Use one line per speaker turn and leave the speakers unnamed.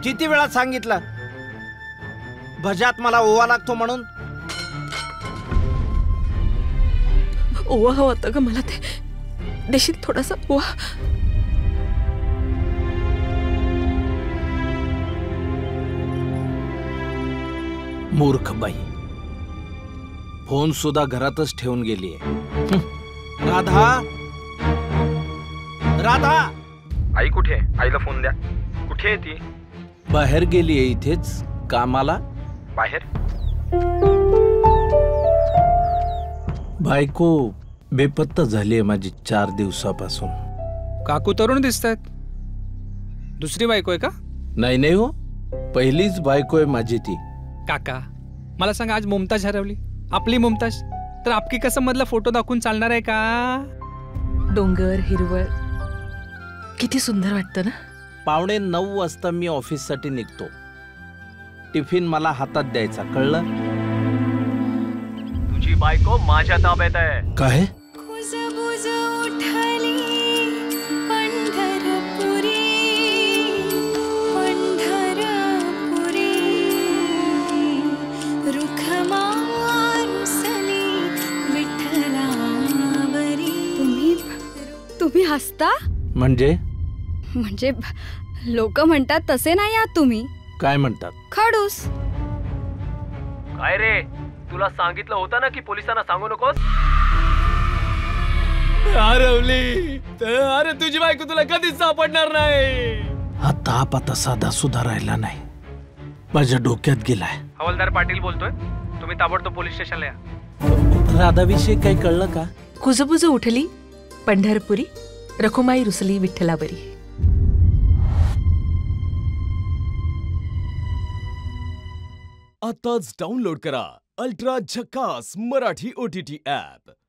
किती वेळा सांगितलं भज्यात मला ओवा लागतो म्हणून.
ओवा हवं होतं ग मला, ते देशील थोडासा ओवा.
मूर्ख बाई, फोन सुद्धा घरातच ठेवून गेलीये. राधा, राधा.
आई कुठे? आईला फोन द्या. कुठे आहे ती?
बाहेर गेलीये, इथेच कामाला.
बाहेर?
बायको बेपत्ता झालीये माझी 4 दिवसापासून.
काकू तरुण दिसतायत. दुसरी बायको आहे का?
नाही नाही हो, पहिलीच बायको आहे माझी ती.
काका मला सांग, आज मुमताज हरवली, आपली मुमताज, तर आपकी कसम मधला फोटो दाखवून चालणार आहे का?
डोंगर हिरवळ किती सुंदर वाटतं ना.
8:45 वाजता मी ऑफिससाठी निघतो. टिफिन मला हातात द्यायचा, कळलं?
तुझी बायको माझ्या ताब्यात आहे.
काय?
तुम्ही हसता
म्हणजे
लोक म्हणतात तसे नाही आहात तुम्ही.
काय म्हणतात?
खडूस.
काय रे, तुला सांगितलं होतं ना की पोलिसांना सांगू नकोस.
हरवली. अरे तुझी बायको तुला कधीच सापडणार नाही.
हा ताप आता साधा सुद्धा राहिला नाही, माझ्या डोक्यात गेलाय.
हवालदार पाटील बोलतोय, तुम्ही ताबडतोब पोलीस स्टेशनला या.
राधाविषयी काही कळलं का?
कुजबुज उठली पंढरपुरी, रखुमाई रुसली विठ्ठलाबरी.
आताच डाउनलोड करा अल्ट्रा झकास मराठी OTT ॲप.